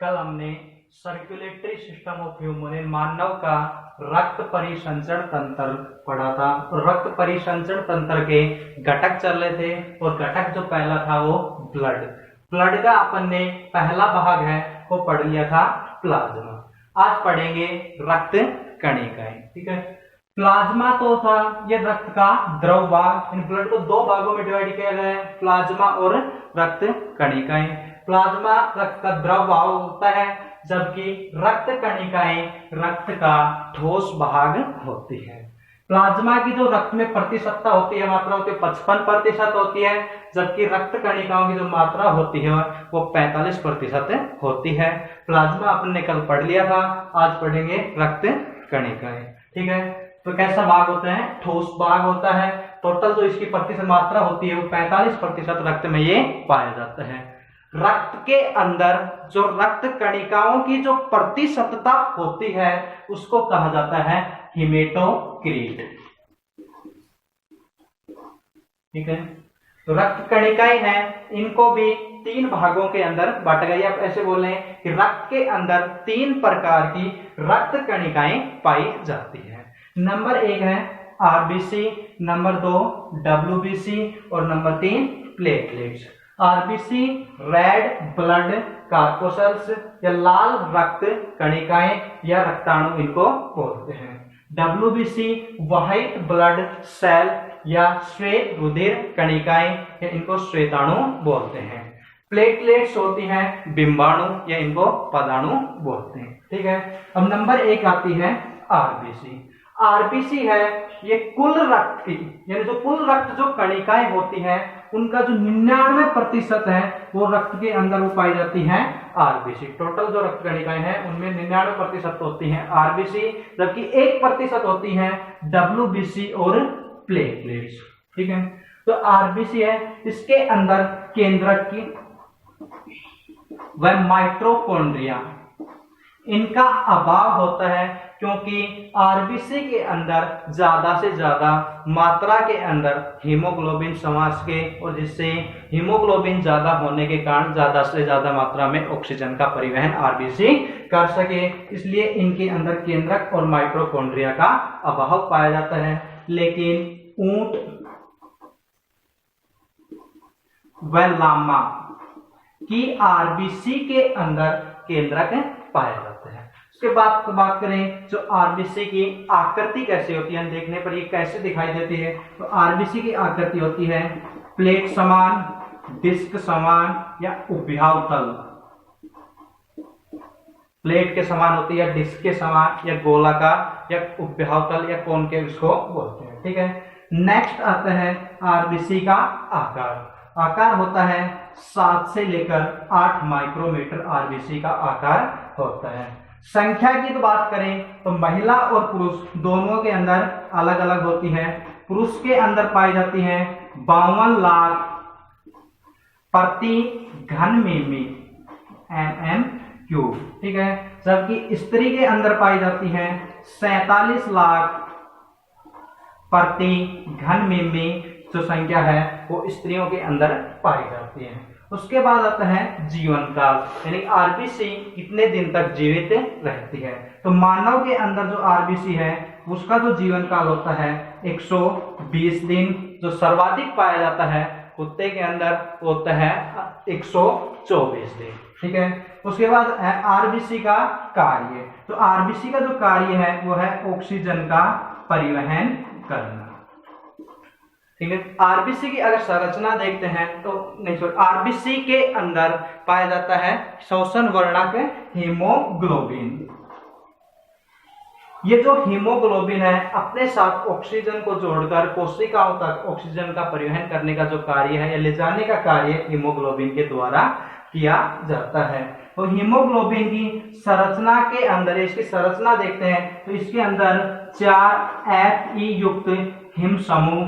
कल हमने circulatory system of human मानव का रक्त परिसंचरण तंत्र पढ़ा था। रक्त परिसंचरण तंत्र के घटक चल रहे थे और घटक जो पहला था वो ब्लड का अपन ने पहला भाग है वो पढ़ लिया था प्लाज्मा। आज पढ़ेंगे रक्त कणिकाएं। ठीक है, प्लाज्मा तो था ये रक्त का द्रव भाग। इन ब्लड को दो भागों में डिवाइड किया गया है, प्लाज्मा और रक्त कणिकाएं। प्लाज्मा रक्त का द्रव भाग होता है, जबकि रक्त कणिकाएं रक्त का ठोस भाग होती है। प्लाज्मा की जो रक्त में प्रतिशतता होती है, मात्रा होती है 55% होती है, जबकि रक्त कणिकाओं की जो मात्रा होती है वो 45% होती है। प्लाज्मा अपन ने कल पढ़ लिया था, आज पढ़ेंगे रक्त कणिकाएं। ठीक है, तो कैसा भाग होता है? ठोस भाग होता है। टोटल जो इसकी प्रतिशत मात्रा होती है वो 45% रक्त में ये पाया जाता है। रक्त के अंदर जो रक्त कणिकाओं की जो प्रतिशतता होती है उसको कहा जाता है हीमेटोक्रीट। ठीक है, तो रक्त कणिकाएं हैं, इनको भी तीन भागों के अंदर बांटा गया। आप ऐसे बोले कि रक्त के अंदर तीन प्रकार की रक्त कणिकाएं पाई जाती है। नंबर 1 है आरबीसी, नंबर 2 डब्ल्यूबीसी और number 3 platelets. RBC red blood corpuscles या लाल रक्त कणिकाएं या रक्ताणु इनको बोलते हैं। डब्ल्यूबीसी व्हाइट ब्लड सेल या श्वेत रुधिर कणिकाएं या इनको श्वेताणु बोलते हैं। प्लेटलेट्स होती हैं बिंबाणु या इनको पदाणु बोलते हैं। ठीक है, अब नंबर 1 आती है आरबीसी। आरबीसी है ये कुल रक्त की, यानी जो कुल रक्त जो कणिकाएं होती हैं उनका जो 99% है वो रक्त के अंदर वो पाई जाती हैं आरबीसी। टोटल जो रक्त कणिकाएं हैं उनमें 99% होती हैं आरबीसी, जबकि 1% होती हैं डब्ल्यूबीसी और प्लेटलेट्स। ठीक है, तो आरबीसी है, इसके अंदर केंद्रक की व माइटोकॉन्ड्रिया इनका अभाव होता है, क्योंकि आरबीसी के अंदर ज्यादा से ज्यादा मात्रा के अंदर हीमोग्लोबिन समा सके और जिससे हीमोग्लोबिन ज्यादा होने के कारण ज्यादा से ज्यादा मात्रा में ऑक्सीजन का परिवहन आरबीसी कर सके, इसलिए इनके अंदर केंद्रक और माइटोकॉन्ड्रिया का अभाव पाया जाता है। लेकिन ऊंट व लामा की आरबीसी के अंदर केंद्रक पाया जाता है। उसके बाद बात करें जो आरबीसी की आकृति कैसे होती है, देखने पर ये कैसे दिखाई देती है, तो आरबीसी की आकृति होती है प्लेट समान, डिस्क समान या उभयावतल। प्लेट के समान होती है, डिस्क के समान या गोलाकार या उभयावतल या कॉनकेव इसको बोलते हैं। ठीक है, नेक्स्ट आता है आरबीसी का आकार। आकार होता है 7 से लेकर 8 माइक्रोमीटर आरबीसी का आकार होता है। संख्या की तो बात करें तो महिला और पुरुष दोनों के अंदर अलग अलग होती है। पुरुष के अंदर पाई जाती है 52 लाख प्रति घन मिमी mm3। ठीक है, जबकि स्त्री के अंदर पाई जाती है 47 लाख प्रति घन मिमी, जो संख्या है वो स्त्रियों के अंदर पाई जाती है। उसके बाद आता है जीवन काल, यानी आरबीसी कितने दिन तक जीवित रहती है। तो मानव के अंदर जो आरबीसी है उसका जो जीवन काल होता है 120 दिन, जो सर्वाधिक पाया जाता है कुत्ते के अंदर होता है 124 दिन। ठीक है, उसके बाद है आरबीसी का कार्य। तो आरबीसी का जो कार्य है वो है ऑक्सीजन का परिवहन करना। ठीक है, आरबीसी की अगर संरचना देखते हैं तो आरबीसी के अंदर पाया जाता है शोषण वर्णक हीमोग्लोबिन। ये जो हीमोग्लोबिन है अपने साथ ऑक्सीजन को जोड़कर कोशिकाओं तक ऑक्सीजन का परिवहन करने का जो कार्य है या ले जाने का कार्य हीमोग्लोबिन के द्वारा किया जाता है। तो हीमोग्लोबिन की संरचना के अंदर, इसकी संरचना देखते हैं तो इसके अंदर 4 Fe युक्त हिम समूह,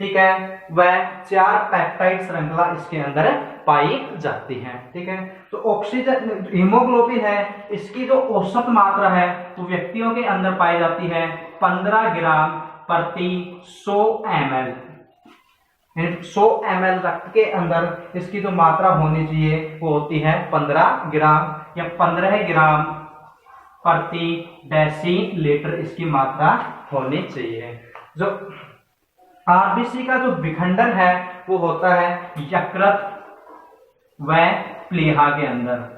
ठीक है, वह 4 पेप्टाइड श्रृंखला इसके अंदर पाई जाती है। ठीक है, तो ऑक्सीजन हीमोग्लोबिन है इसकी जो औसत मात्रा है वो व्यक्तियों के अंदर पाई जाती है 15 ग्राम प्रति 100 ml। 100 ml रक्त के अंदर इसकी जो मात्रा होनी चाहिए वो होती है 15 ग्राम या 15 ग्राम प्रति डेसीलीटर इसकी मात्रा होनी चाहिए। जो आरबीसी का जो विखंडन है वो होता है यकृत व प्लीहा के अंदर।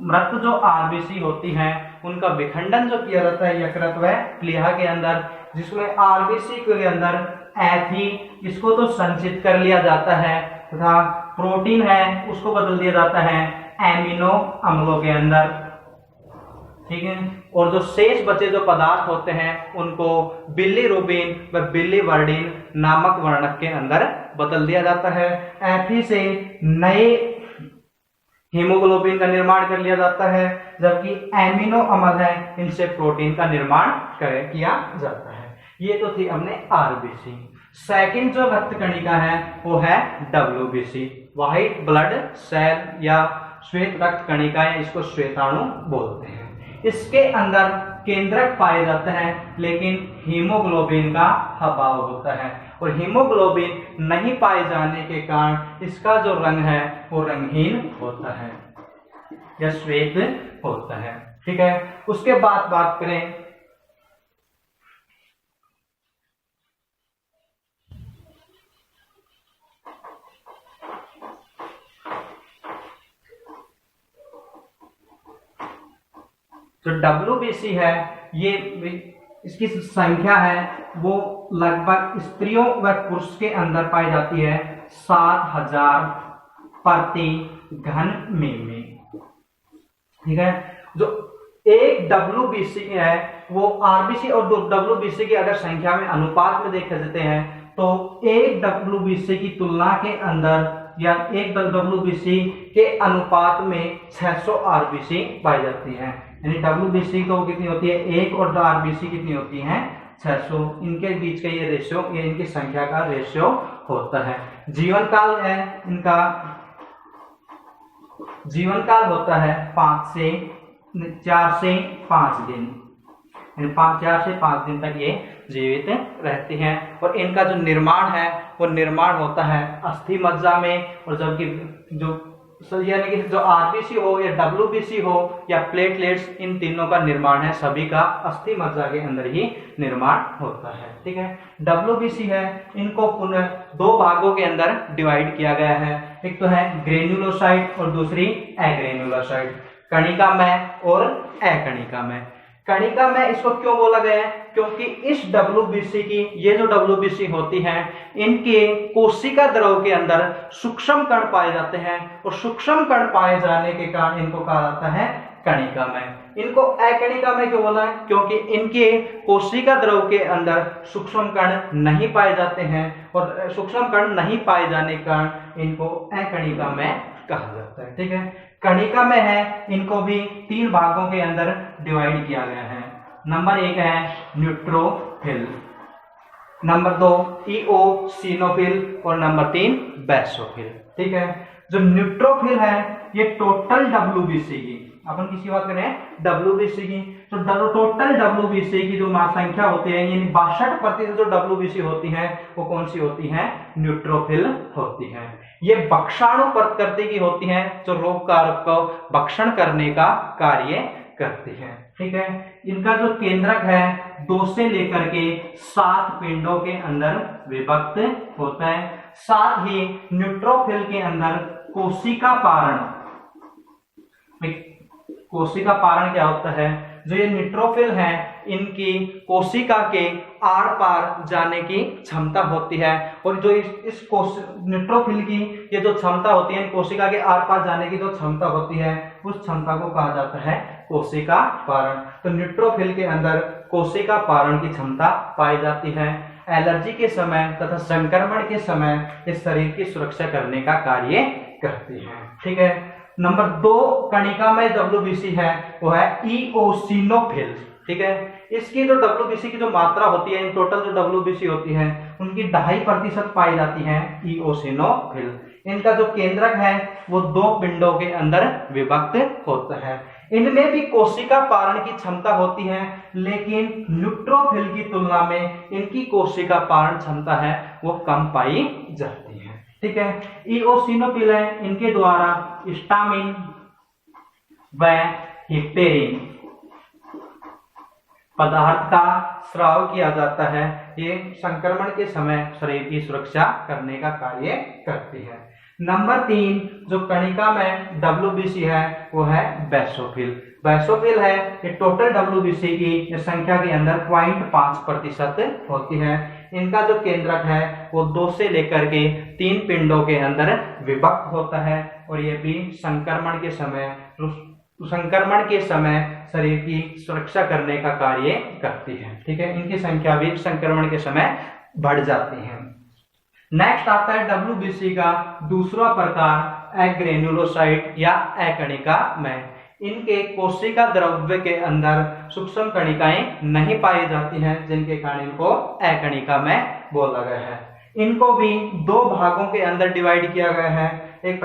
मृत जो आरबीसी होती हैं उनका विखंडन जो किया जाता है यकृत व प्लीहा के अंदर, जिसमें आरबीसी के अंदर एथी इसको तो संचित कर लिया जाता है तथा प्रोटीन है उसको बदल दिया जाता है एमिनो अम्लों के अंदर, ठीक है। और जो शेष बचे जो पदार्थ होते हैं उनको बिलीरुबिन व बिलीवर्डिन नामक वर्णक के अंदर बदल दिया जाता है। एथी से नए हीमोग्लोबिन का निर्माण कर लिया जाता है, जबकि एमिनो अम्ल है इनसे प्रोटीन का निर्माण किया जाता है। ये तो थी हमने आरबीसी। सेकंड जो रक्त कणिका है वो है डब्ल्यूबीसी, व्हाइट ब्लड सेल या श्वेत रक्त कणिका, या इसको श्वेताणु बोलते हैं। इसके अंदर केंद्रक पाए जाते हैं लेकिन हीमोग्लोबिन का अभाव होता है, और हीमोग्लोबिन नहीं पाए जाने के कारण इसका जो रंग है वो रंगहीन होता है या श्वेत होता है, ठीक है। उसके बाद बात करें जो डब्ल्यूबीसी है, ये इसकी संख्या है वो लगभग स्त्रियों व पुरुष के अंदर पाई जाती है 7000 प्रति घन मिमी, ठीक है। जो एक डब्ल्यूबीसी है वो आरबीसी और दो डब्ल्यूबीसी की अगर संख्या में अनुपात में देखे जाते हैं तो एक डब्ल्यूबीसी की तुलना के अंदर या एक डब्ल्यूबीसी के अनुपात में 600 आरबीसी पाई जाती है। यानी डब्ल्यूबीसी तो कितनी होती है 1 और आरबीसी कितनी होती है 600। इनके बीच का ये रेशियो, ये इनकी संख्या का रेशियो होता है। जीवन काल है इनका, जीवन काल होता है 4 से 5 दिन, 4 से 5 दिन तक ये जीवित रहती हैं। और इनका जो निर्माण है वो निर्माण होता है अस्थि मज्जा में, और जबकि जो यानी कि जो आरबीसी हो या डब्ल्यूबीसी हो या प्लेटलेट्स, इन तीनों का निर्माण है सभी का अस्थि मज्जा के अंदर ही निर्माण होता है, ठीक है। डब्ल्यूबीसी है इनको पुनः 2 भागों के अंदर डिवाइड किया गया है, एक तो है ग्रेन्युलोसाइट और दूसरी एग्रेन्युलोसाइट, कणिकामय और अकणिकामय। कणिकामय इसको क्यों बोला गया है, क्योंकि इस डब्ल्यूबीसी की, ये जो डब्ल्यूबीसी होती हैं इनके कोशिका द्रव के अंदर सूक्ष्म कण पाए जाते हैं, और सूक्ष्म कण पाए जाने के कारण इनको कहा जाता है कणिकामय। इनको अकणिकामय क्यों बोला है, क्योंकि इनके कोशिका द्रव के अंदर सूक्ष्म कण नहीं पाए जाते हैं, और सूक्ष्म कण नहीं पाए जाने के कारण इनको अकणिकामय कहा जाता है, ठीक है। कणिकामय है इनको भी 3 भागों के अंदर डिवाइड किया गया है। नंबर 1 है न्यूट्रोफिल, नंबर 2 इओसिनोफिल और नंबर 3 बेसोफिल, ठीक है। जो न्यूट्रोफिल है ये टोटल डब्ल्यूबीसी की, अपन किसी बात करें डब्ल्यूबीसी की, तो टोटल डब्ल्यूबीसी की जो संख्या होती है यानी 62% जो डब्ल्यूबीसी होती है वो कौन सी होती है, न्यूट्रोफिल होती है। ये भक्षाणु प्रकृति की होती है जो रोग कारक को भक्षण करने का कार्य करती है, ठीक है। इनका जो केंद्रक है 2 से लेकर के 7 पिंडों के अंदर विभक्त होता है। साथ ही न्यूट्रोफिल के अंदर कोशिका पारण, कोशिका पारण क्या होता है, जो ये न्यूट्रोफिल है इनकी कोशिका के आर पार जाने की क्षमता होती है, और जो इस न्यूट्रोफिल की ये जो क्षमता होती है, कोशिका के आर पार जाने की जो क्षमता होती है उस क्षमता को कहा जाता है कोशिका पारण। तो न्यूट्रोफिल के अंदर कोशिका पारण की क्षमता पाई जाती है। एलर्जी के समय तथा संक्रमण के समय इस शरीर की सुरक्षा करने का कार्य करती है, ठीक है। नंबर 2 कणिकामय डब्ल्यूबीसी है वो है इओसिनोफिल, ठीक है। इसकी जो डब्ल्यूबीसी की जो मात्रा होती है, इन टोटल जो डब्ल्यूबीसी होती है उनकी 2.5% पाई जाती है इओसिनोफिल। इनका जो केंद्रक है वो 2 पिंडों के अंदर विभक्त होता है। इनमें भी कोशिका पारण की क्षमता होती है, लेकिन न्यूट्रोफिल की तुलना में इनकी कोशिका पारण क्षमता है वो कम पाई जाती है। ठीक है। इओसिनोफिल है, इनके द्वारा हिस्टामिन व हिप्टेरिन पदार्थ का स्राव किया जाता है। ये संक्रमण के समय शरीर की सुरक्षा करने का कार्य करती है। नंबर 3 जो कणिका में WBC है वो है बेसोफिल। बेसोफिल है, ये टोटल WBC की संख्या के अंदर 0.5% होती है। इनका जो केंद्रक है वो 2 से लेकर के 3 पिंडों के अंदर विभक्त होता है और ये भी संक्रमण के समय शरीर की सुरक्षा करने का कार्य करती है। ठीक है, इनकी संख्या भी संक्रमण के समय बढ़ जाती है। नेक्स्ट आता है WBC का दूसरा प्रकार एग्रेनुलोसाइट या अकणिका में। इनके कोशिका द्रव्य के अंदर सूक्ष्म कणिकाएं नहीं पाई जाती हैं, जिनके कारण इनको अकणिका में बोला गया है। इनको भी 2 भागों के अंदर डिवाइड किया गया है। एक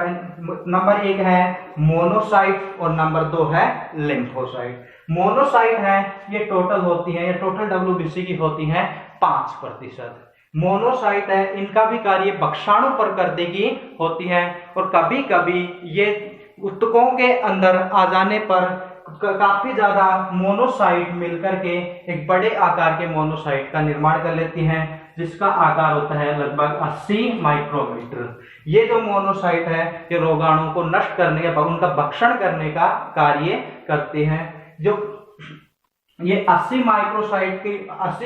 नंबर 1 है मोनोसाइट और नंबर 2 है लिम्फोसाइट। मोनोसाइट है ये टोटल होती है, ये टोटल WBC की होती है 5%। मोनोसाइट है, इनका भी कार्य भक्षाणु प्रकृति की होती है और कभी कभी ये ऊतकों के अंदर आ जाने पर काफी ज्यादा मोनोसाइट मिलकर के एक बड़े आकार के मोनोसाइट का निर्माण कर लेती हैं, जिसका आकार होता है लगभग 80 माइक्रोमीटर। ये जो मोनोसाइट है ये रोगाणु को नष्ट करने का, उनका भक्षण करने का कार्य करते हैं। जो ये 80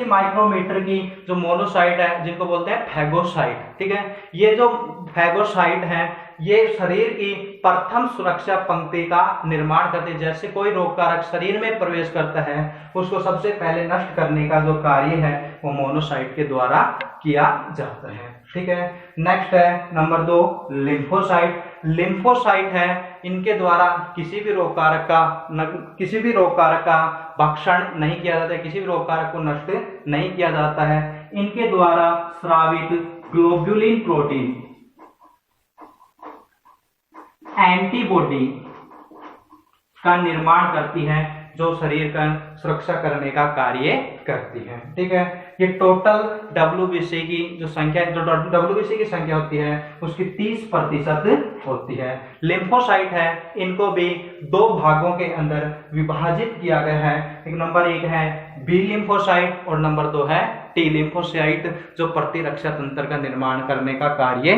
माइक्रोमीटर की जो मोनोसाइट है, जिनको बोलते हैं फैगोसाइट। ठीक है, ये जो फैगोसाइट है ये शरीर की प्रथम सुरक्षा पंक्ति का निर्माण करते हैं। जैसे कोई रोगकारक शरीर में प्रवेश करता है उसको सबसे पहले नष्ट करने का जो कार्य है वो मोनोसाइट के द्वारा किया जाता है। ठीक है, नेक्स्ट है नंबर 2 लिम्फोसाइट। लिम्फोसाइट है, इनके द्वारा किसी भी रोगकारक का भक्षण नहीं किया जाता है, किसी भी रोगकारक को नष्ट नहीं किया जाता है। इनके द्वारा स्रावित ग्लोब्युलिन प्रोटीन एंटीबॉडी का निर्माण करती है, जो शरीर का सुरक्षा करने का कार्य करती है। ठीक है, ये टोटल WBC की जो संख्या, जो WBC की संख्या होती है उसकी 30% होती है। लिम्फोसाइट है, इनको भी 2 भागों के अंदर विभाजित किया गया है। एक नंबर 1 है बी लिम्फोसाइट और नंबर 2 है T लिम्फोसाइट, जो प्रतिरक्षा तंत्र का निर्माण करने का कार्य